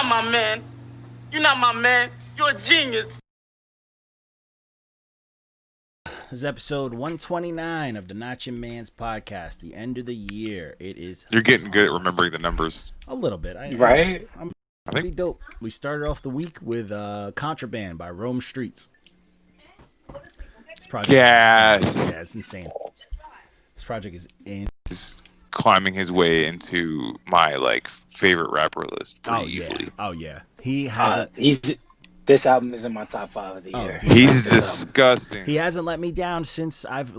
not my man. You're not my man. You're a genius. This is episode 129 of the Not Your Man's podcast, the end of the year. It is. You're getting good at remembering the numbers. A little bit. Right? I'm pretty dope. We started off the week with Kontraband by Rome Streetz. This project is insane. Yeah, it's insane. This project is insane. He's climbing his way into my favorite rapper list pretty easily. Oh yeah. He hasn't. This album is in my top 5 of the year. Dude, he's disgusting. He hasn't let me down since I've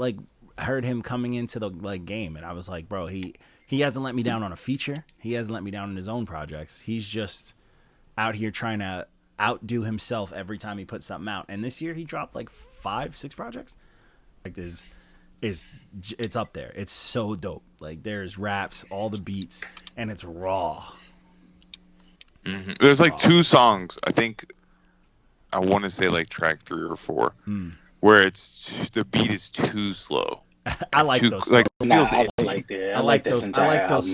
heard him coming into the game, and I was like, bro, he hasn't let me down on a feature. He hasn't let me down in his own projects. He's just out here trying to outdo himself every time he puts something out. And this year he dropped 5-6 projects. It's up there. It's so dope. There's raps, all the beats, and it's raw. Mm-hmm. There's 2 songs, I think. I want to say track 3 or 4, where the beat is too slow. I like those. I like those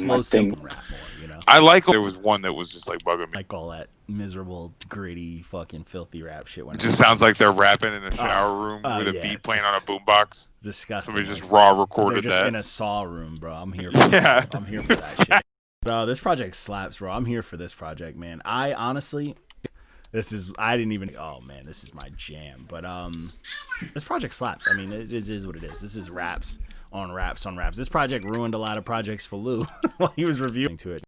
slow, simple rap more. You know. I like. There was one that was just bugging me. Like all that miserable, gritty, fucking filthy rap shit. It just sounds like they're rapping in a shower room with a beat playing on a boombox. Disgusting. Somebody just raw recorded they're just that in a saw room, bro. I'm here. I'm here for that shit. Bro, this project slaps, bro. I'm here for this project, man. I honestly. This is my jam. But this project slaps. I mean, it is what it is. This is raps on raps on raps. This project ruined a lot of projects for Lou while he was reviewing to it.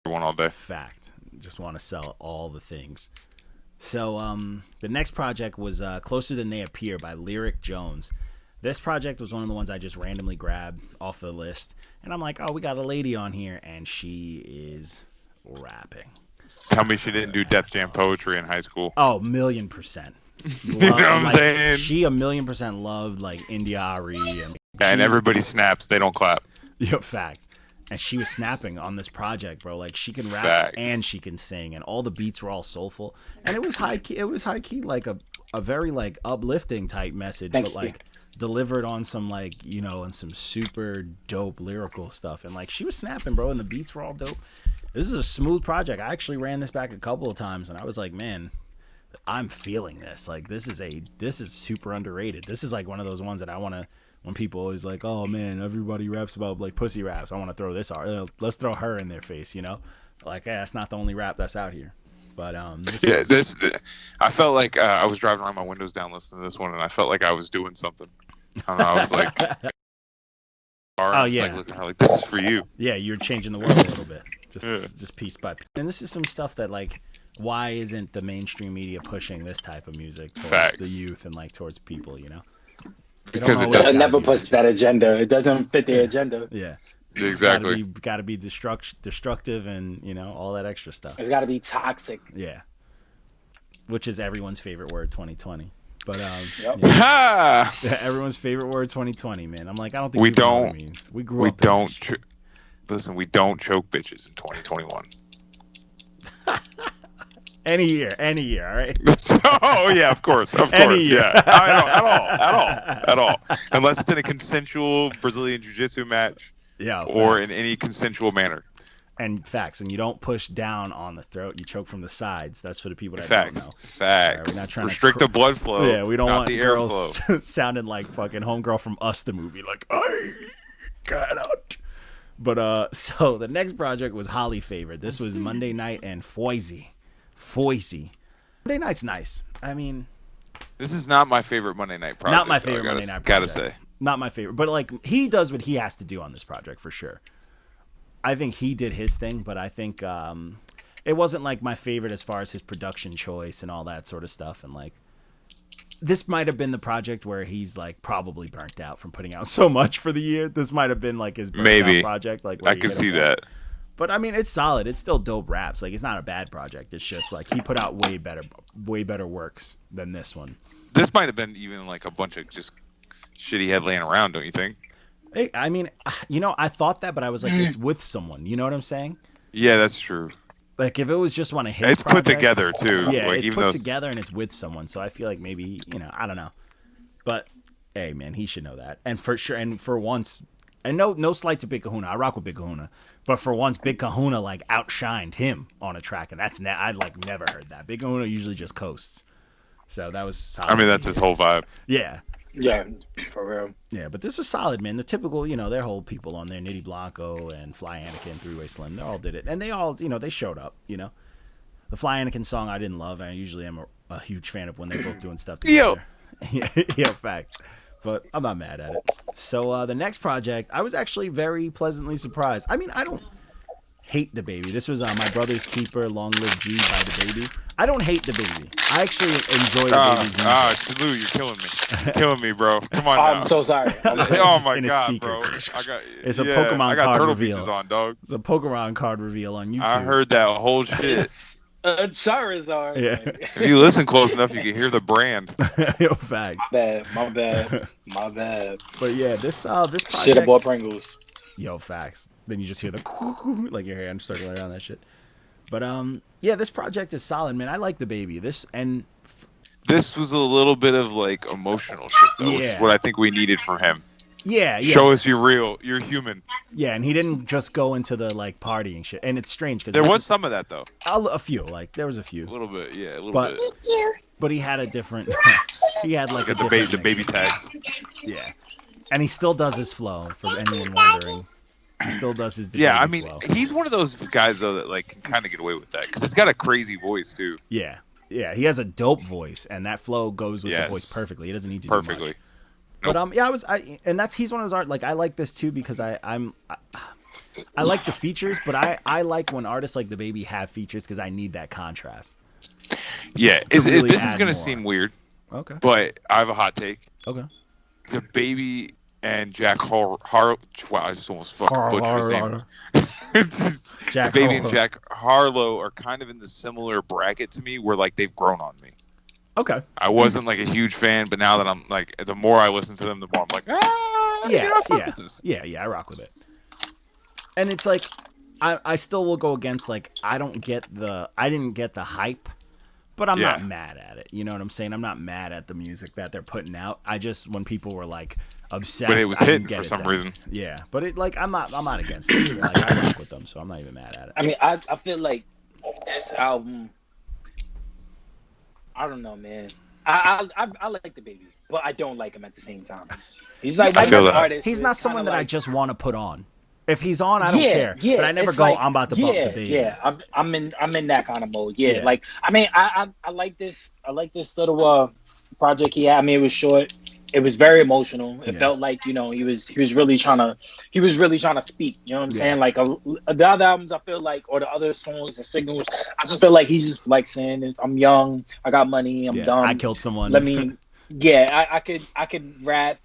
One all day. Fact. Just want to sell all the things. So the next project was Closer Than They Appear by Lyric Jones. This project was one of the ones I just randomly grabbed off the list. And I'm like, oh, we got a lady on here, and she is rapping. Tell me she didn't do Def Jam poetry in high school. Oh, 1,000,000%. You know what I'm saying? She 1,000,000% loved India Ari and everybody snaps, they don't clap. Yo, fact. And she was snapping on this project, bro. She can rap Facts. and she can sing, and all the beats were all soulful. And it was high key. It was high key, a very uplifting type message, delivered on some on some super dope lyrical stuff. And she was snapping, bro, and the beats were all dope. This is a smooth project. I actually ran this back a couple of times, and I was like, man, I'm feeling this. This is super underrated. This is one of those ones that I want to. When people always oh man, everybody raps about pussy raps, I want to throw this out. Let's throw her in their face, that's not the only rap that's out here. But I felt like I was driving around my windows down listening to this one, and I felt like I was doing something. I don't know. I was like, looking at her this is for you. Yeah, you're changing the world a little bit, just piece by piece. And this is some stuff that why isn't the mainstream media pushing this type of music towards the youth and towards people, Because it never puts that agenda. It doesn't fit the agenda. Yeah. Exactly. Got to be destructive and, all that extra stuff. It's got to be toxic. Yeah. Which is everyone's favorite word, 2020. But everyone's favorite word, 2020, man. I'm I don't think we don't. Know what it means. We grew up. Listen, we don't choke bitches in 2021. Any year, all right? Oh, yeah, of course, yeah. At all. Unless it's in a consensual Brazilian Jiu-Jitsu match. Yeah. Or in any consensual manner. And facts. And you don't push down on the throat. You choke from the sides. That's for the people that don't know. Facts. We're not trying restrict the blood flow. Yeah, we don't want the girls sounding like fucking Homegirl from Us, the movie. I got out. But, so the next project was Holly Favorite. This was Monday Night and Foisey. Monday Night's nice. I mean, this is not my favorite Monday Night project. Not my favorite Monday Night project. Gotta say. Not my favorite. But he does what he has to do on this project for sure. I think he did his thing, but I think it wasn't my favorite as far as his production choice and all that sort of stuff. And this might have been the project where he's probably burnt out from putting out so much for the year. This might have been his burnt out project. I could see that. But I mean, it's solid. It's still dope raps. It's not a bad project. It's just he put out way better works than this one. This might have been even a bunch of just shit he had laying around, don't you think? I mean, I thought that, but I was it's with someone. You know what I'm saying? Yeah, that's true. If it was just one of his it's projects, put together, too. Yeah, it's put together and it's with someone. So I feel maybe, I don't know. But, hey, man, he should know that. And for sure, and for once, And no slight to Big Kahuna. I rock with Big Kahuna. But for once, Big Kahuna like outshined him on a track, and I like never heard that. Big Kahuna usually just coasts, so that was solid. I mean, that's his whole vibe. Yeah, for real. Yeah, but this was solid, man. The typical, their whole people on there, Nitti Blanco and Fly Anakin, Three-Way Slim, they all did it, and they all, they showed up. The Fly Anakin song I didn't love, and I usually am a huge fan of when they're both doing stuff together. Yeah, facts. But I'm not mad at it. So the next project, I was actually very pleasantly surprised. I mean, I don't hate DaBaby. This was My Brother's Keeper, Long Live G by DaBaby. I don't hate DaBaby. I actually enjoy DaBaby's music. Salute, you're killing me. You're killing me, bro. Come on now. I'm so sorry. Oh my god, speaker. bro. It's a Pokemon card turtle reveal. Features on, dog. It's a Pokemon card reveal on YouTube. I heard that whole shit. Charizard. Yeah. If you listen close enough, you can hear the brand. Yo, fact. My bad. But yeah, this project. Shit about Pringles. Yo, facts. Then you just hear the like your hand circling around that shit. But yeah, this project is solid, man. I like DaBaby. This was a little bit of like emotional shit, though, which is what I think we needed from him. Yeah. Show us you're real. You're human. Yeah, and he didn't just go into the like partying shit. And it's strange because there was some of that though. A few, like there was a few. A little bit, yeah, a little bit. But he had a different. He had like a the baby tags. Yeah, and he still does his flow. For anyone wondering, he still does his. I mean, flow. He's one of those guys though that like can kind of get away with that because he's got a crazy voice too. Yeah, he has a dope voice, and that flow goes with the voice perfectly. He doesn't need to do much. But he's one of those art like I like this too because I like the features, but I like when artists like DaBaby have features because I need that contrast. Yeah, this is gonna seem weird. Okay. But I have a hot take. Okay. DaBaby and Jack Wow, I just almost fucking butchered his name. DaBaby and Jack Harlow are kind of in the similar bracket to me, where like they've grown on me. Okay. I wasn't like a huge fan, but now that I'm like, the more I listen to them, the more I'm like, fuck with this. Yeah, I rock with it. And it's like, I still will go against like I didn't get the hype, but I'm not mad at it. You know what I'm saying? I'm not mad at the music that they're putting out. I just when people were like obsessed, but it was hitting for some reason. Yeah, but it like I'm not against it. Like, I rock with them, so I'm not even mad at it. I mean, I feel like this album. I don't know, man. I like DaBaby, but I don't like him at the same time. He's like artist. He's not someone that I just want to put on. If he's on, I don't care. Yeah, but I never go. Like, I'm about to bump DaBaby. Yeah, I'm in that kind of mode. Yeah, like I mean, I like this. I like this little project he had. I mean, it was short. It was very emotional. It felt like he was really trying to speak. You know what I'm saying? Like the other albums, I feel like, or the other songs and singles, I just feel like he's just flexing. I'm young. I got money. I'm dumb. I killed someone. Let me. Yeah, I could rap,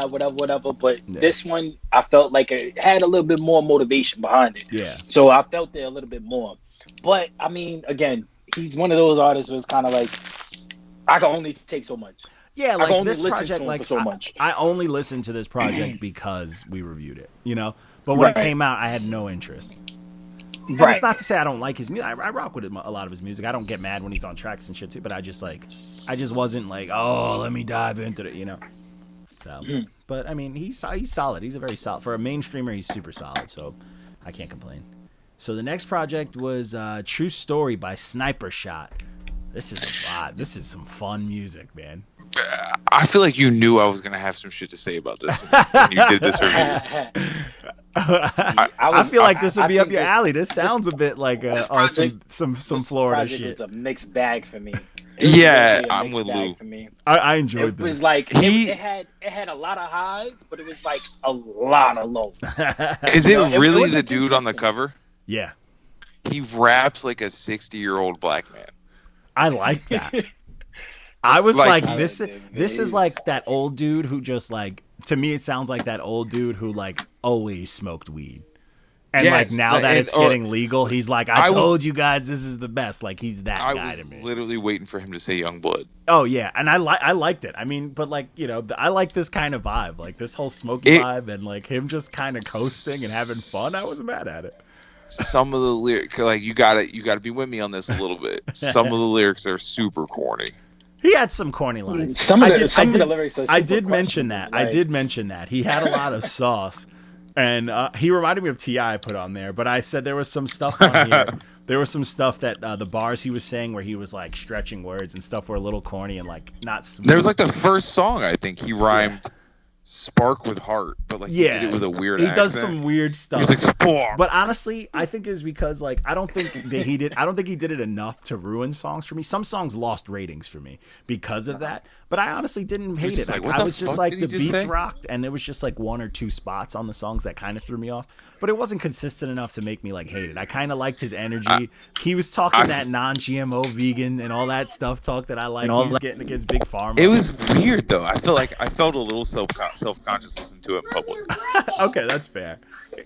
whatever. But this one, I felt like it had a little bit more motivation behind it. Yeah. So I felt it a little bit more. But I mean, again, he's one of those artists who's kind of like, I can only take so much. Yeah, like this project, like so much. I only listened to this project because we reviewed it, But when it came out, I had no interest. And it's not to say I don't like his music. I rock with a lot of his music. I don't get mad when he's on tracks and shit too. But I just wasn't like, oh, let me dive into it, So, but I mean, he's solid. He's a very solid for a mainstreamer. He's super solid. So, I can't complain. So the next project was True Story by SniperShot. This is a vibe. This is some fun music, man. I feel like you knew I was gonna have some shit to say about this when you did this review. I feel like this would be up your alley. This sounds a bit like some Florida shit. It was a mixed bag for me. I'm with Lou. I enjoyed this. It was like it had a lot of highs, but it was like a lot of lows. Is it really the dude on the cover? Yeah. He raps like a 60-year-old black man. I like that. I was like this is like that old dude who just like, to me it sounds like that old dude who like always smoked weed. And like now that it's getting legal, he's like, I told you guys this is the best. Like he's that guy to me. I was literally waiting for him to say Youngblood. Oh yeah, and I liked it. I mean, but like, I like this kind of vibe. Like this whole smoky vibe and like him just kind of coasting and having fun. I wasn't mad at it. Some of the lyrics, like you gotta be with me on this a little bit. Some of the lyrics are super corny. He had some corny lines. Some of the lyrics are super I did mention that. He had a lot of sauce. And he reminded me of T.I. put on there, but I said there was some stuff on here. There was some stuff that the bars he was saying where he was like stretching words and stuff were a little corny and like not smooth. There was like the first song, I think he rhymed spark with heart, but like he did it with a weird accent. He does some weird stuff. He's like spark. But honestly, I think it's because like I don't think he did it enough to ruin songs for me. Some songs lost ratings for me because of that. But I honestly didn't hate it. Like, I was just like the beats rocked, and there was just like one or two spots on the songs that kind of threw me off. But it wasn't consistent enough to make me like hate it. I kind of liked his energy. He was talking that non-GMO vegan and all that stuff talk that I like. He was getting against Big Pharma. It was weird though. I feel like I felt a little self-conscious listening to it in public. Okay, that's fair.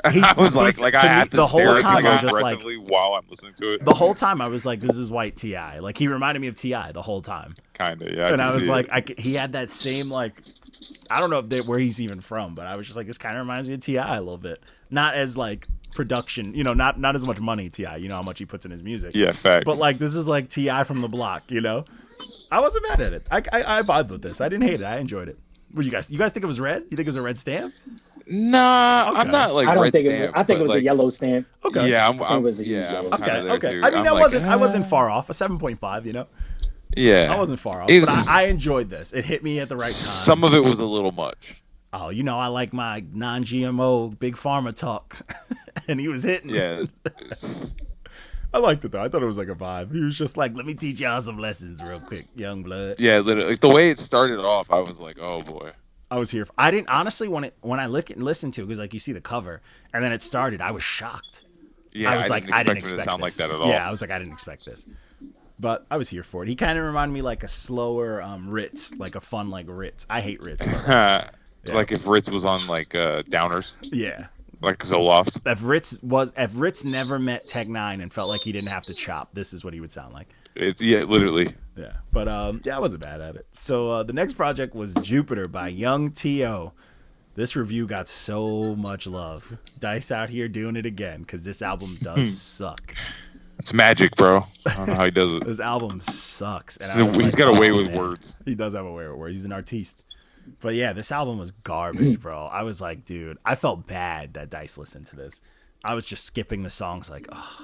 I was like I have to stare at it aggressively while I'm listening to it. The whole time I was like, this is white T.I. Like he reminded me of T.I. the whole time. Kind of, yeah. And I was like, he had that same like, I don't know where he's even from, but I was just like, this kind of reminds me of T.I. a little bit. Not as like production, not as much money T.I. You know how much he puts in his music. Yeah, facts. But like this is like T.I. from the block, I wasn't mad at it. I vibed with this. I didn't hate it. I enjoyed it. What you guys think it was red? You think it was a red stamp? Nah, okay. I'm not like red stamp. I think it was a yellow stamp. Okay. Yeah, it was a yellow stamp. Okay. I mean, I wasn't far off. A 7.5, Yeah. I wasn't far off. But I enjoyed this. It hit me at the right time. Some of it was a little much. Oh, I like my non-GMO Big Pharma talk. And he was hitting. Yeah. I liked it though. I thought it was like a vibe. He was just like, let me teach y'all some lessons real quick, young blood. Yeah, literally. Like, the way it started off, I was like, oh boy. I was here. I didn't honestly when I listened to it, because like you see the cover and then it started, I was shocked. Yeah, I didn't expect it to sound this. like that at all. Yeah, I was like, I didn't expect this. But I was here for it. He kind of reminded me like a slower Ritz, like a fun like Ritz. I hate Ritz. Like if Ritz was on like Downers. Yeah. Like Zoloft. If Ritz never met Tech 9 and felt like he didn't have to chop, this is what he would sound like. Literally. Yeah, but I wasn't bad at it. So the next project was Jupiter by Yhung T.O. This review got so much love. Dice out here doing it again because this album does suck. It's magic, bro. I don't know how he does it. This album sucks. And he's got a way with words. He does have a way with words. He's an artiste. But yeah, this album was garbage, bro. I was like, dude, I felt bad that Dice listened to this. I was just skipping the songs like, oh,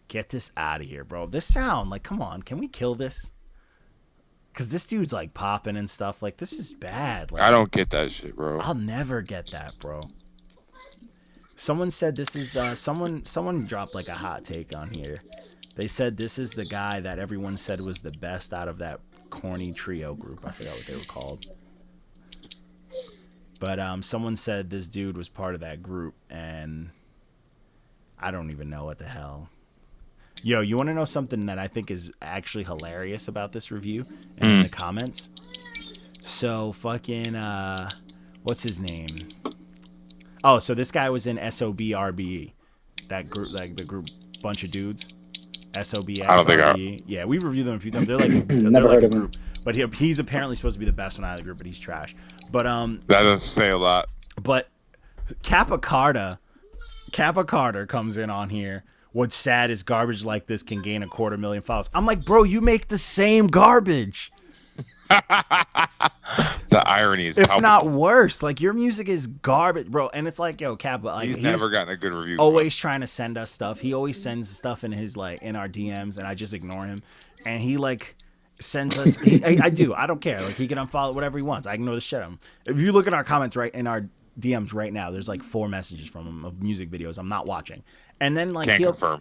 get this out of here, bro. This sound, like, come on, can we kill this? Because this dude's like popping and stuff. Like, this is bad. Like, I don't get that shit, bro. I'll never get that, bro. Someone said this is someone dropped like a hot take on here. They said this is the guy that everyone said was the best out of that corny trio group. I forgot what they were called. But someone said this dude was part of that group, and I don't even know what the hell. Yo, you want to know something that I think is actually hilarious about this review and in the comments? So fucking what's his name? Oh, so this guy was in SOBRBE, that group, like the group, bunch of dudes. SOBRBE. Yeah, we reviewed them a few times. They're like a group, but he's apparently supposed to be the best one out of the group, but he's trash. But that doesn't say a lot. But Kappa Carter comes in on here. What's sad is garbage like this can gain 250,000 followers. I'm like, bro, you make the same garbage. The irony is if not worse. Like, your music is garbage, bro. And it's like, yo, Kappa, like, he's never gotten a good review. Always trying to send us stuff. He always sends stuff in his in our DMs, and I just ignore him. And he like sends us. I don't care. Like, he can unfollow whatever he wants. I ignore the shit out of him. If you look at our comments right in our DMs right now, there's like 4 messages from him of music videos I'm not watching. And then like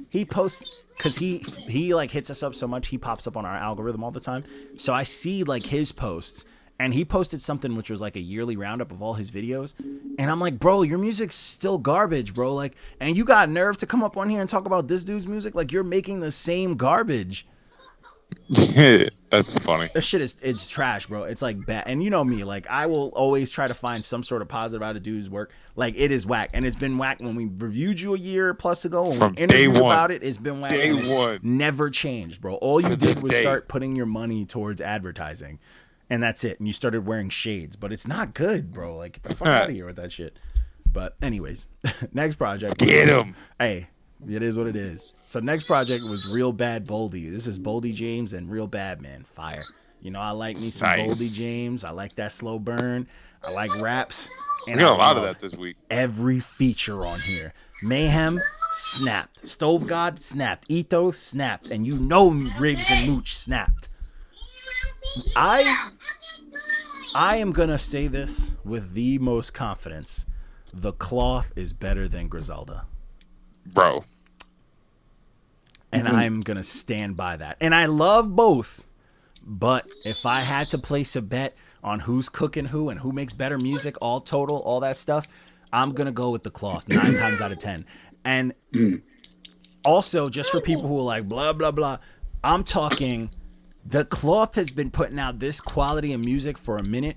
he posts, because he like hits us up so much, he pops up on our algorithm all the time. So I see like his posts, and he posted something which was like a yearly roundup of all his videos, and I'm like, bro, your music's still garbage, bro. Like, and you got nerve to come up on here and talk about this dude's music? Like, you're making the same garbage. That's funny. This shit it's trash, bro. It's like bad. And you know me, like, I will always try to find some sort of positive out of dude's work. Like, it is whack, and it's been whack when we reviewed you a year plus ago. When we interviewed about it, it's been whack. Day one. Never changed, bro. All you did was start putting your money towards advertising, and that's it. And you started wearing shades, but it's not good, bro. Like, get the fuck out of here with that shit. But anyways, next project. Get him. Hey, it is what it is. So next project was Real Bad Boldy. This is Boldy James and Real Bad, man. Fire. You know, I like me some Boldy James. I like that slow burn. I like raps. We got a lot of that this week. Every feature on here. Mayhem snapped. Stove God snapped. Ito snapped. And you know Riggs and Mooch snapped. I am going to say this with the most confidence. The Cloth is better than Griselda. Bro. And I'm going to stand by that. And I love both. But if I had to place a bet on who's cooking who and who makes better music, all total, all that stuff, I'm going to go with The Cloth 9 times out of 10. And also, just for people who are like, blah, blah, blah, I'm talking, The Cloth has been putting out this quality of music for a minute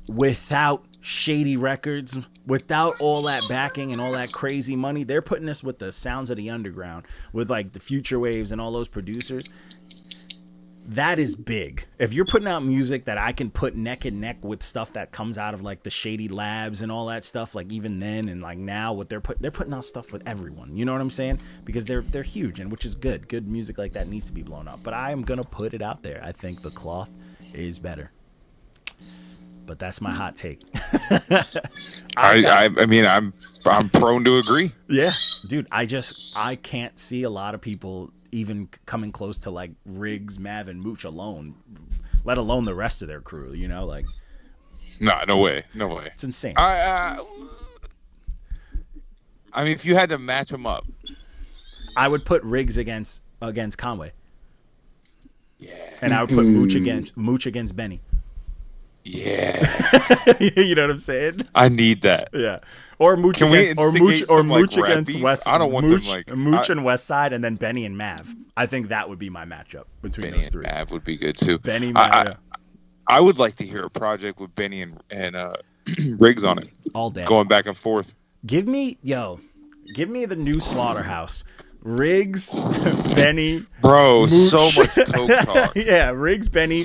without shady records, without all that backing and all that crazy money. They're putting this with the sounds of the underground, with like the Future Waves and all those producers. That is big. If you're putting out music that I can put neck and neck with stuff that comes out of like the shady labs and all that stuff, like even then and like now, what they're putting out stuff with everyone. You know what I'm saying? Because they're huge, and which is good. Good music like that needs to be blown up. But I am gonna put it out there. I think The Cloth is better. But that's my hot take. I mean, I'm prone to agree. Yeah, dude. I can't see a lot of people even coming close to like Riggs, Mav, and Mooch alone, let alone the rest of their crew. You know, like. Nah, no way. It's insane. I mean, if you had to match them up, I would put Riggs against Conway. Yeah. And I would put Mooch against Benny. Yeah. You know what I'm saying? I need that. Yeah. Or Mooch against West. I don't want Mooch, them like Mooch and West Side, and then Benny and Mav. I think that would be my matchup between Benny those three. And Mav would be good too. Benny, Mav. I would like to hear a project with Benny and Riggs on it. All day. Going back and forth. Give me the new Slaughterhouse. Riggs, Benny, bro, Mooch. So much coke talk. Yeah, Riggs, Benny,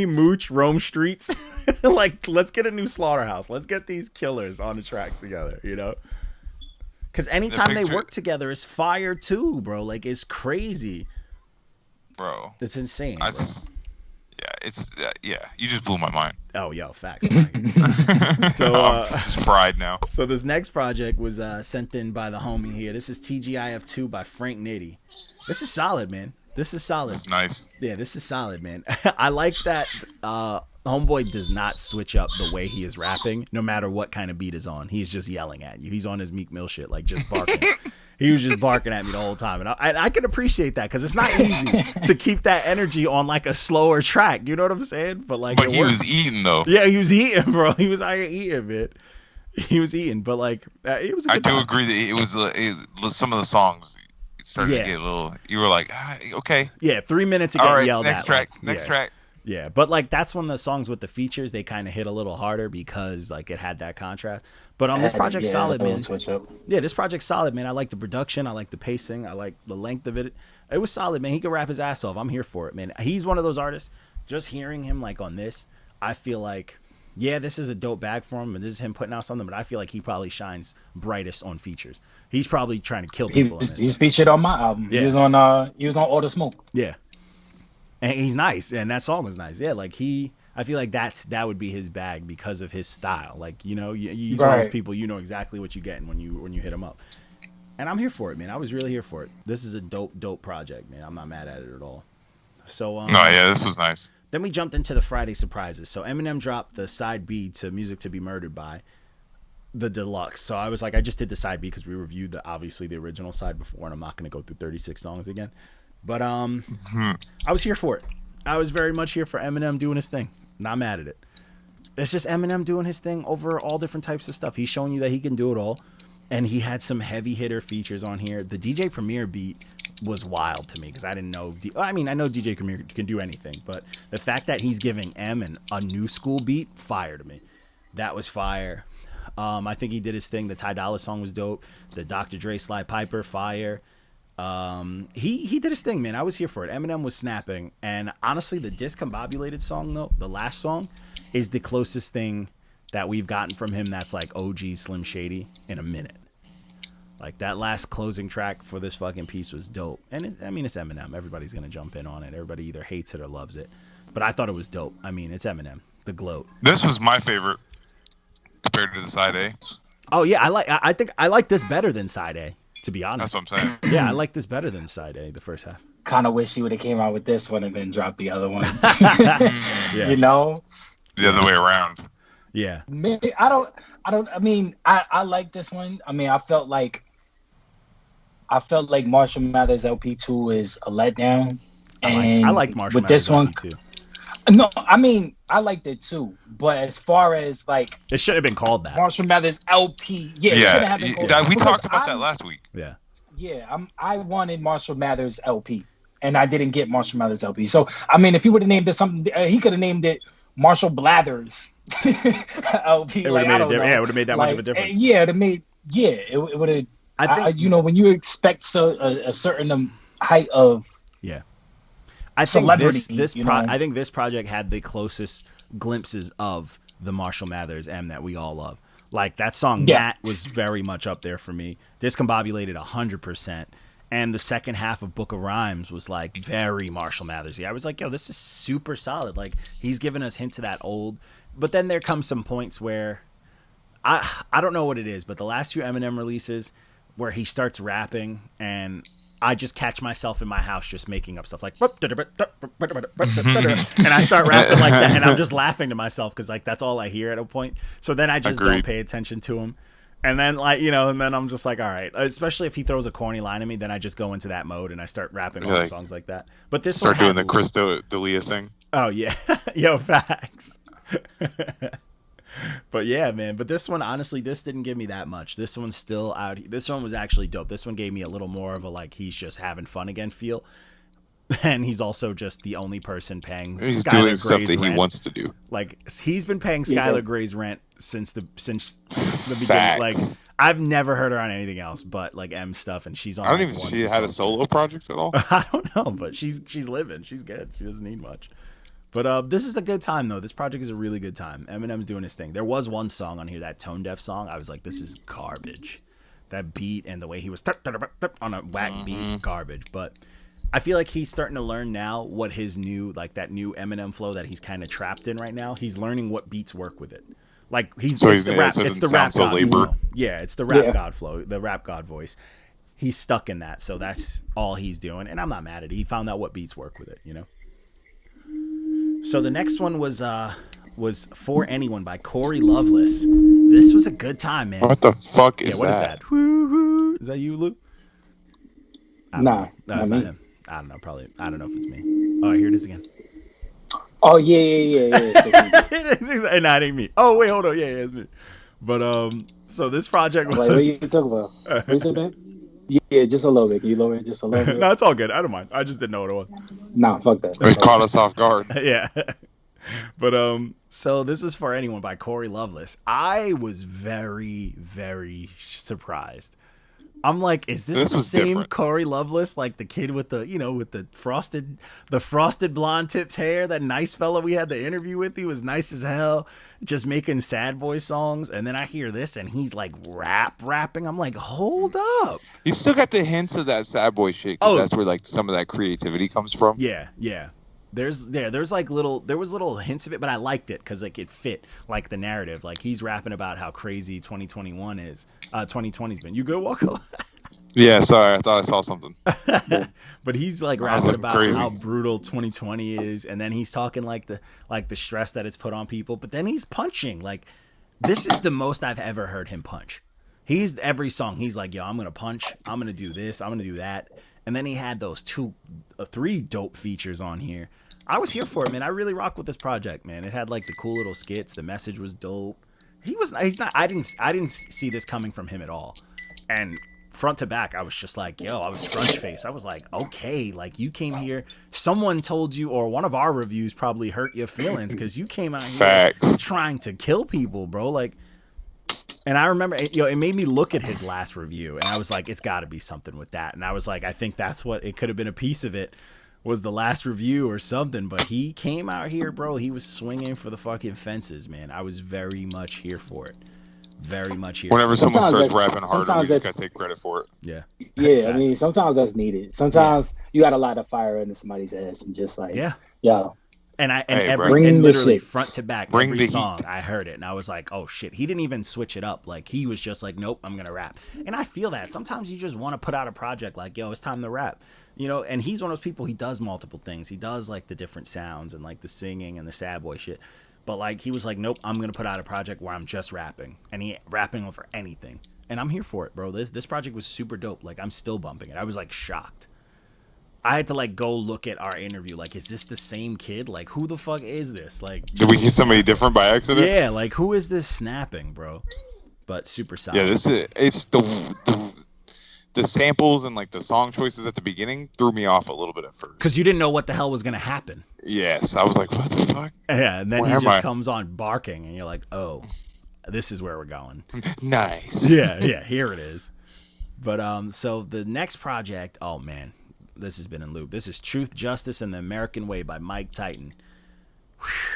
Mooch, roam streets. Like, let's get a new Slaughterhouse. Let's get these killers on the track together, you know? Because anytime they work together, it's fire too, bro. Like, it's crazy, bro. It's insane. Yeah, you just blew my mind. Oh, yo, facts. So I'm just fried now. So this next project was sent in by the homie here. This is Tgif 2 by Frank Nitti. This is solid, man. This is solid. It's nice. Yeah, this is solid, man. I like that homeboy does not switch up the way he is rapping, no matter what kind of beat is on. He's just yelling at you. He's on his Meek Mill shit, like just barking. He was just barking at me the whole time. And I can appreciate that because it's not easy to keep that energy on like a slower track. You know what I'm saying? But he was eating though. Yeah, he was eating, bro. He was out here eating, man. He was eating, but like it was a good time. Agree that it was some of the songs started to get a little. You were like, okay. Yeah, 3 minutes of getting yelled next at. Next track. Yeah, but like that's one of the songs with the features they kind of hit a little harder because like it had that contrast. But on this project, solid, man. Yeah, this project's solid, man. I like the production, I like the pacing, I like the length of it. It was solid, man. He could rap his ass off. I'm here for it, man. He's one of those artists. Just hearing him like on this, I feel like, yeah, this is a dope bag for him, and this is him putting out something. But I feel like he probably shines brightest on features. He's probably trying to kill people. He's featured on my album. Yeah. He was on All the Smoke. Yeah. And he's nice, and that song was nice. Yeah, like I feel like that would be his bag because of his style. Like, you know, he's one of those people, you know exactly what you're getting when you hit him up. And I'm here for it, man. I was really here for it. This is a dope project, man. I'm not mad at it at all. So this was nice. Then we jumped into the Friday surprises. So Eminem dropped the side B to Music to Be Murdered By, the Deluxe. So I was like, I just did the side B because we reviewed obviously the original side before, and I'm not going to go through 36 songs again. But I was here for it. I was very much here for Eminem doing his thing. Not mad at it. It's just Eminem doing his thing over all different types of stuff. He's showing you that he can do it all. And he had some heavy hitter features on here. The DJ Premier beat was wild to me because I didn't know. I know DJ Premier can do anything, but the fact that he's giving M a new school beat, fire to me. That was fire. I think he did his thing. The Ty Dolla song was dope. The Dr. Dre Sly Piper, fire. He did his thing, man. I was here for it. Eminem was snapping, and honestly, the discombobulated song though, the last song, is the closest thing that we've gotten from him that's like OG Slim Shady in a minute. Like that last closing track for this fucking piece was dope, and it's Eminem. Everybody's gonna jump in on it. Everybody either hates it or loves it, but I thought it was dope. I mean, it's Eminem. the gloat. This was my favorite compared to the side A. Oh yeah, I think I like this better than side A. To be honest, that's what I'm saying. Yeah, I like this better than side A. The first half. Kind of wish he would have came out with this one and then dropped the other one. Yeah. You know, the other way around. Yeah. Maybe, I mean, I like this one. I mean, I felt like Marshall Mathers LP2 is a letdown. And I like Marshall with Mathers this one LP2. No, I mean, I liked it too. But as far as like, it should have been called that. Marshall Mathers LP. Yeah, it should have been called that. We talked about that last week. Yeah. Yeah, I wanted Marshall Mathers LP, and I didn't get Marshall Mathers LP. So, I mean, if he would have named it something, he could have named it Marshall Blathers LP. It would have made it would have made that much of a difference. Yeah, it would have. I think, you know, when you expect a certain height of I think celebrity, I think this project had the closest glimpses of the Marshall Mathers M that we all love. Like that song, that was very much up there for me. Discombobulated 100%. And the second half of Book of Rhymes was like very Marshall Mathers. I was like, yo, this is super solid. Like he's giving us hints of that old. But then there comes some points where I don't know what it is, but the last few Eminem releases where he starts rapping and I just catch myself in my house just making up stuff like and I start rapping like that and I'm just laughing to myself because like that's all I hear at a point. So then I just don't pay attention to him. And then like, you know, and then I'm just like, all right, especially if he throws a corny line at me, then I just go into that mode and I start rapping all the songs like that. But this start doing the Chris D'Elia thing. Oh yeah. Yo, facts. But yeah, man. But this one, honestly, this didn't give me that much. This one's still out. This one was actually dope. This one gave me a little more of a like he's just having fun again feel. And he's also just the only person paying. He's Skylar doing Gray's stuff that rent. He wants to do. Like he's been paying Skylar Gray's rent since the beginning. Facts. Like I've never heard her on anything else but like M stuff, and she's on. I don't even. She had a solo project at all. I don't know, but she's living. She's good. She doesn't need much. But this is a good time, though. This project is a really good time. Eminem's doing his thing. There was one song on here, that Tone Deaf song. I was like, this is garbage. That beat and the way he was on a whack beat, garbage. But I feel like he's starting to learn now what his new, like that new Eminem flow that he's kind of trapped in right now. He's learning what beats work with it. Like it's the rap god flow. Yeah, it's the rap god flow, the rap god voice. He's stuck in that, so that's all he's doing. And I'm not mad at it. He found out what beats work with it, you know? So the next one was For Anyone by Corey Loveless. This was a good time, man. What the fuck is what that? Is that? Woo-hoo. Is that you, Lou? Nah, that's not him. I don't know. Probably. I don't know if it's me. Oh, here it is again. Oh yeah. And that ain't me. Oh wait, hold on. Yeah, it's me. But so this project was. What are you talking about? What is it, man? Yeah, just a little bit. Can you lower it just a little bit? No, it's all good. I don't mind. I just didn't know what it was. Nah, fuck that. It caught us off guard. Yeah. But so this was For Anyone by Corey Loveless. I was very, very surprised. I'm like, is this the same different. Corey Loveless, like the kid with the, you know, with the frosted blonde tips hair, that nice fella we had the interview with? He was nice as hell, just making sad boy songs. And then I hear this and he's like rapping. I'm like, hold up. He's still got the hints of that sad boy shit. Cause that's where like some of that creativity comes from. Yeah. There's like little hints of it, but I liked it because like it fit like the narrative. Like he's rapping about how crazy 2021 is. 2020's been. You good, Walker? Yeah, sorry, I thought I saw something. But he's like rapping about how brutal 2020 is, and then he's talking like the stress that it's put on people. But then he's punching. Like this is the most I've ever heard him punch. He's every song. He's like, yo, I'm gonna punch. I'm gonna do this. I'm gonna do that. And then he had those 3 dope features on here. I was here for it, man. I really rock with this project, man. It had like the cool little skits. The message was dope. I didn't see this coming from him at all. And front to back, I was just like, yo, I was scrunch face. I was like, okay, like you came here. Someone told you, or one of our reviews probably hurt your feelings because you came out here trying to kill people, bro. Like, and I remember, it made me look at his last review, and I was like, it's got to be something with that. And I was like, I think that's what it could have been. A piece of it was the last review or something. But he came out here, bro. He was swinging for the fucking fences, man. I was very much here for it. Very much here. Whenever someone starts rapping harder, you just got to take credit for it. Yeah. Yeah, I mean, sometimes that's needed. Sometimes you got to light a fire under somebody's ass and just like, yo. And literally shit. front to back, every song I heard it, and I was like, oh shit. He didn't even switch it up. Like he was just like, nope, I'm gonna rap. And I feel that sometimes you just want to put out a project like, yo, it's time to rap. You know, and he's one of those people. He does multiple things. He does like the different sounds and like the singing and the sad boy shit. But like he was like, nope, I'm gonna put out a project where I'm just rapping, and he rapping over anything. And I'm here for it, bro. This project was super dope. Like I'm still bumping it. I was like shocked. I had to like go look at our interview. Like, is this the same kid? Like, who the fuck is this? Like, did we hear somebody different by accident? Yeah, like who is this snapping, bro? But super solid. Yeah, it's the samples and like the song choices at the beginning threw me off a little bit at first. Because you didn't know what the hell was gonna happen. Yes, I was like, what the fuck? Yeah, and then he just comes on barking, and you're like, oh, this is where we're going. Nice. Yeah, here it is. But so the next project, oh man, this has been in loop. This is Truth, Justice, and the American Way by Mike Titan.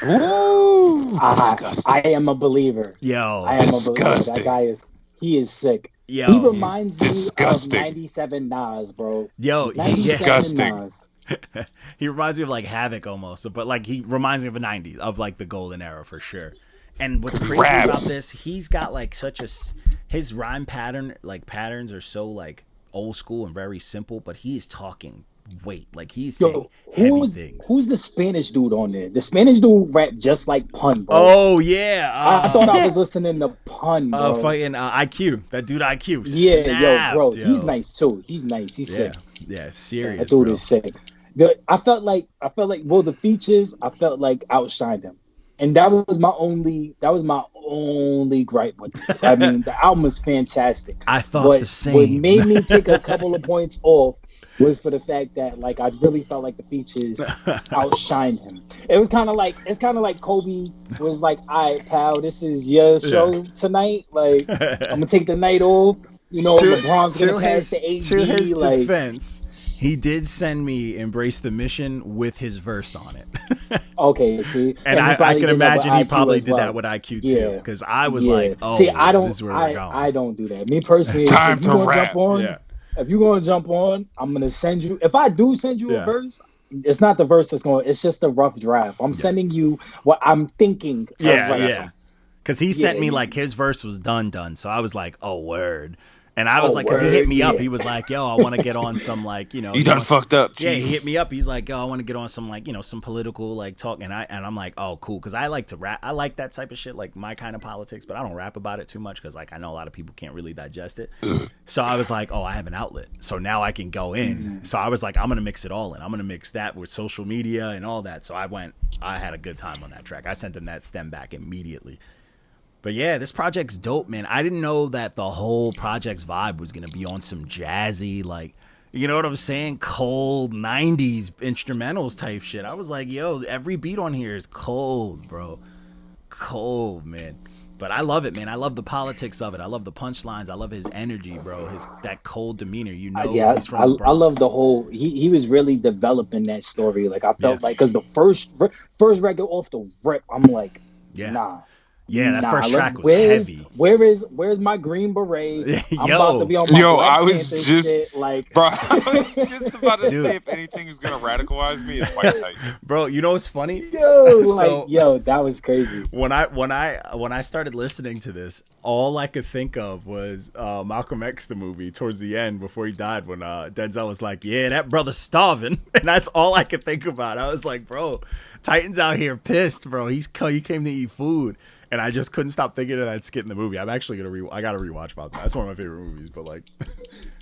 Ooh, disgusting. I am a believer. Yo, I am a believer. That guy he is sick. Yo, he reminds me of 97 Nas, bro. Yo, disgusting. Nas. He reminds me of like Havoc almost, but like he reminds me of the 90s, of like the golden era for sure. And what's crazy about this, he's got like his rhyme patterns are so like old school and very simple, but he is talking weight. Like he's saying heavy things. Who's the Spanish dude on there? The Spanish dude rap just like Pun, bro. Oh yeah, I thought I was listening to Pun, bro. Fucking IQ, that dude IQ. Yeah, snapped, bro, he's nice too. He's nice. He's sick. Yeah, serious. That dude is sick. I felt like the features, I felt like outshined him. And that was my only gripe with it. I mean, the album is fantastic. I thought the same. What made me take a couple of points off was for the fact that like I really felt like the features outshined him. It's kind of like Kobe was like, "All right, pal, this is your show tonight. Like, I'm gonna take the night off. You know, LeBron's gonna pass to AD." To his defense, he did send me "Embrace the Mission" with his verse on it. Okay, see, and I can imagine he probably did that with IQ too, because I was like, "Oh, see, I don't, this is where we're going." I don't do that. Me personally, time to rap. If you're gonna jump on, I'm gonna send you. If I do send you a verse, it's not the verse that's going. It's just a rough draft. I'm sending you what I'm thinking. Yeah. Because he sent me like his verse was done. So I was like, "Oh, word." And I was like, because he hit me up. He was like, yo, I want to get on some, like, you know. You done fucked up, Chief. Yeah, he hit me up. He's like, yo, I want to get on some, like, you know, some political, like, talk. And I'm like, oh, cool. Because I like to rap. I like that type of shit, like my kind of politics. But I don't rap about it too much because, like, I know a lot of people can't really digest it. So I was like, oh, I have an outlet. So now I can go in. So I was like, I'm going to mix it all in. I'm going to mix that with social media and all that. So I had a good time on that track. I sent him that stem back immediately. But yeah, this project's dope, man. I didn't know that the whole project's vibe was going to be on some jazzy, like, you know what I'm saying? Cold 90s instrumentals type shit. I was like, yo, every beat on here is cold, bro. Cold, man. But I love it, man. I love the politics of it. I love the punchlines. I love his energy, bro. That cold demeanor, you know. He's from the Bronx. I love the whole. He was really developing that story. Like I felt like because the first record off the rip, I'm like, nah. Yeah, that first track was heavy. Where's my Green Beret? I'm about to be on my I was just shit, like, bro. I was just about to say if anything is gonna radicalize me, it's Mike Tyson. Bro, you know what's funny? That was crazy. When I started listening to this, all I could think of was Malcolm X the movie towards the end before he died when Denzel was like, yeah, that brother's starving, and that's all I could think about. I was like, bro, Titan's out here pissed, bro. He came to eat food. And I just couldn't stop thinking of that skit in the movie. I'm actually I gotta rewatch about that. That's one of my favorite movies. But like,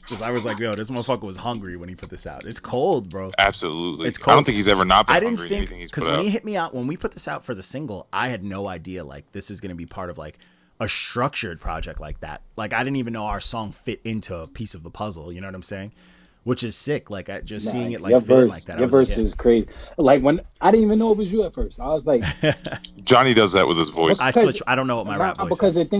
just I was like, yo, this motherfucker was hungry when he put this out. It's cold, bro. Absolutely. It's cold. I don't think he's ever not been hungry. I didn't think because when he hit me out, when we put this out for the single, I had no idea like this is gonna be part of like a structured project like that. Like I didn't even know our song fit into a piece of the puzzle. You know what I'm saying? Which is sick. Like just seeing it like fit like that. Your verse is crazy. Like when I didn't even know it was you at first. I was like, Johnny does that with his voice. I switch. I don't know what my rap voice because is. it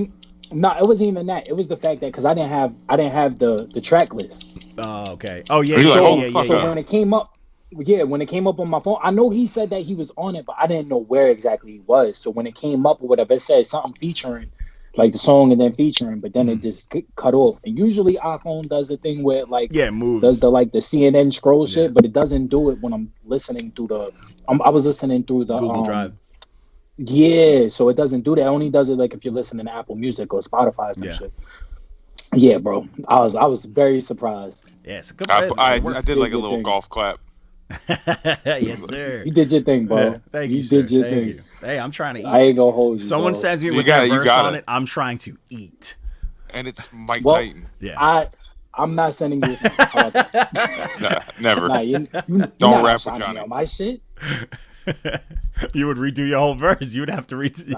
wasn't even that. It was the fact that because I didn't have the track list. Oh, okay. Oh yeah. So when it came up, when it came up on my phone, I know he said that he was on it, but I didn't know where exactly he was. So when it came up or whatever, it said something featuring like the song and then featuring, but then it just cut off. And usually iPhone does the thing where it moves. Does the like the CNN scroll shit, but it doesn't do it when I'm listening through the. I was listening through the Google Drive. Yeah, so it doesn't do that. It only does it like if you're listening to Apple Music or Spotify or some shit. Yeah, bro. I was very surprised. Yeah, it's a good I did like a little golf clap. Yes, sir. You did your thing, bro. Yeah, thank you. You did your thing. You. Hey, I'm trying to eat. I ain't gonna hold you. Someone bro. sends me with that verse on it. I'm trying to eat. And it's Mike Titan. Yeah. I'm not sending you. Nah, never. Nah, don't rap with Johnny. On my shit. You would redo your whole verse. You would have to read.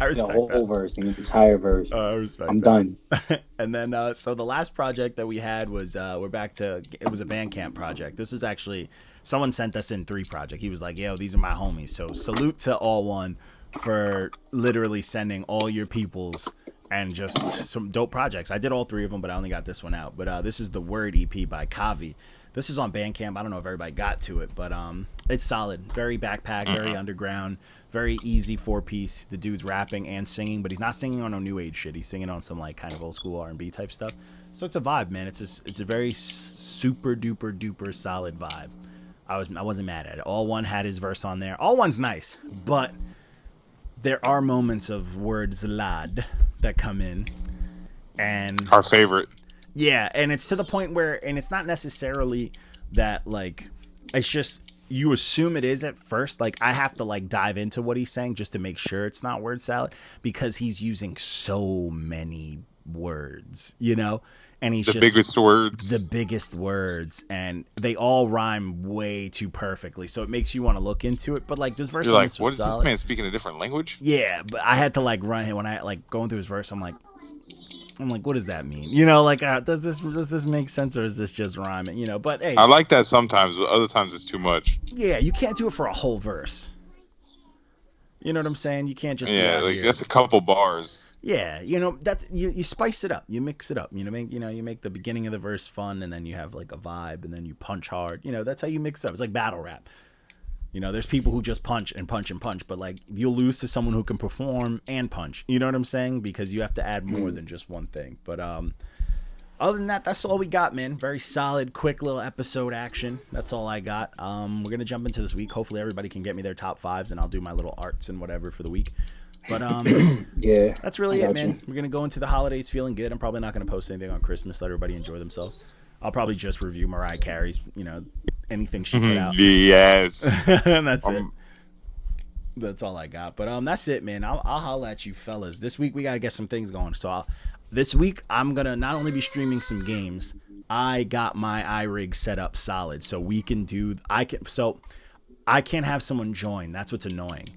I respect the whole verse, the entire verse. I respect. I'm done. And then, so the last project that we had was we're back to. It was a Bandcamp project. This was actually someone sent us in 3 projects. He was like, "Yo, these are my homies." So salute to All One for literally sending all your peoples and just some dope projects. I did all 3 of them, but I only got this one out. But this is the Word EP by KAVI. This is on Bandcamp. I don't know if everybody got to it, but it's solid. Very backpack, very underground, very easy 4-piece. The dude's rapping and singing, but he's not singing on no new age shit. He's singing on some like kind of old school R&B type stuff. So it's a vibe, man. It's a very super duper duper solid vibe. I wasn't mad at it. All One had his verse on there. All One's nice, but there are moments of words lad that come in, and our favorite. Yeah, and it's to the point where, and it's not necessarily that, like, it's just, you assume it is at first. Like, I have to, like, dive into what he's saying just to make sure it's not word salad, because he's using so many words, you know? And he's the biggest words, and they all rhyme way too perfectly, so it makes you want to look into it. But, like, this verse You're like, was what is solid. this man speaking a different language? Yeah, but I had to, like, run him when I, like, going through his verse, I'm like, what does that mean? You know, like, does this make sense, or is this just rhyming? You know, but hey, I like that sometimes, but other times it's too much. Yeah, you can't do it for a whole verse. You know what I'm saying? You can't just that's a couple bars. Yeah, you know, that you spice it up, you mix it up. You make the beginning of the verse fun, and then you have like a vibe, and then you punch hard. You know, that's how you mix it up. It's like battle rap. You know, there's people who just punch and punch and punch, but like you'll lose to someone who can perform and punch. You know what I'm saying? Because you have to add more than just one thing. But other than that, that's all we got, man. Very solid, quick little episode action. That's all I got. We're gonna jump into this week. Hopefully everybody can get me their top 5s, and I'll do my little arts and whatever for the week. But yeah, that's really it, man. We're gonna go into the holidays feeling good. I'm probably not gonna post anything on Christmas. Let everybody enjoy themselves. I'll probably just review Mariah Carey's, anything she put out. Yes. And that's it. That's all I got. But that's it, man. I'll holla at you fellas. This week we gotta get some things going. So this week I'm gonna not only be streaming some games. I got my iRig set up solid, so we can do. So I can't have someone join. That's what's annoying.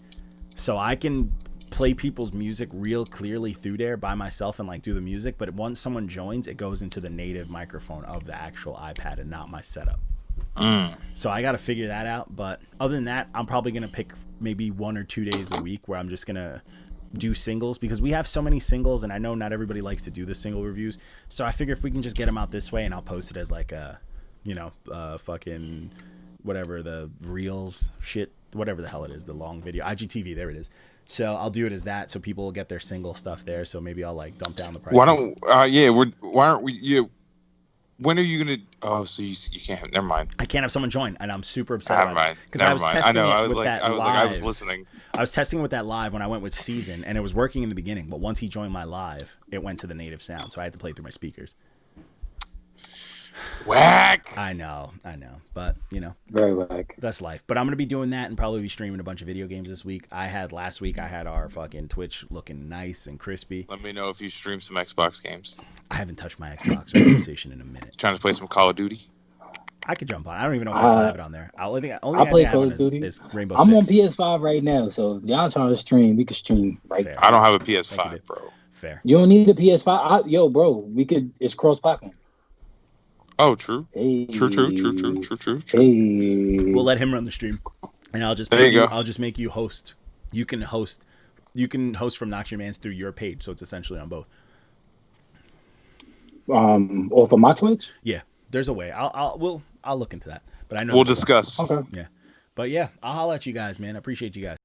So I can play people's music real clearly through there by myself and like do the music, but once someone joins, it goes into the native microphone of the actual iPad and not my setup. So I got to figure that out. But other than that, I'm probably gonna pick maybe 1 or 2 days a week where I'm just gonna do singles, because we have so many singles, and I know not everybody likes to do the single reviews. So I figure if we can just get them out this way, and I'll post it as like a fucking whatever, the reels shit, whatever the hell it is, the long video, IGTV, there it is. So I'll do it as that, so people will get their single stuff there. So maybe I'll like dump down the prices. Why aren't we? Yeah, when are you gonna? Oh, so you can't. Never mind. I can't have someone join, and I'm super upset. Never mind. Because I was testing I was listening. I was testing with that live when I went with Season, and it was working in the beginning. But once he joined my live, it went to the native sound, so I had to play through my speakers. Whack. I know, but very whack. That's life. But I'm gonna be doing that and probably be streaming a bunch of video games this week. Last week I had our fucking Twitch looking nice and crispy. Let me know if you stream some Xbox games. I haven't touched my Xbox or PlayStation in a minute. Trying to play some Call of Duty. I could jump on. I don't even know if I still have it on there. Only thing I play Call of Duty. Is Rainbow I'm Six. on PS5 right now, so if y'all trying to stream, we can stream right Fair. now. I don't have a PS5, bro. Fair. You don't need a PS5. Bro, we could. It's cross-platform. Oh, true. Hey. True. Hey. We'll let him run the stream, and I'll just make you host. You can host from Knox Your Mans through your page, so it's essentially on both. Off of my Twitch? Yeah, there's a way. I'll look into that, but I know we'll discuss. Okay. Yeah, but yeah, I'll holler at you guys, man. I appreciate you guys.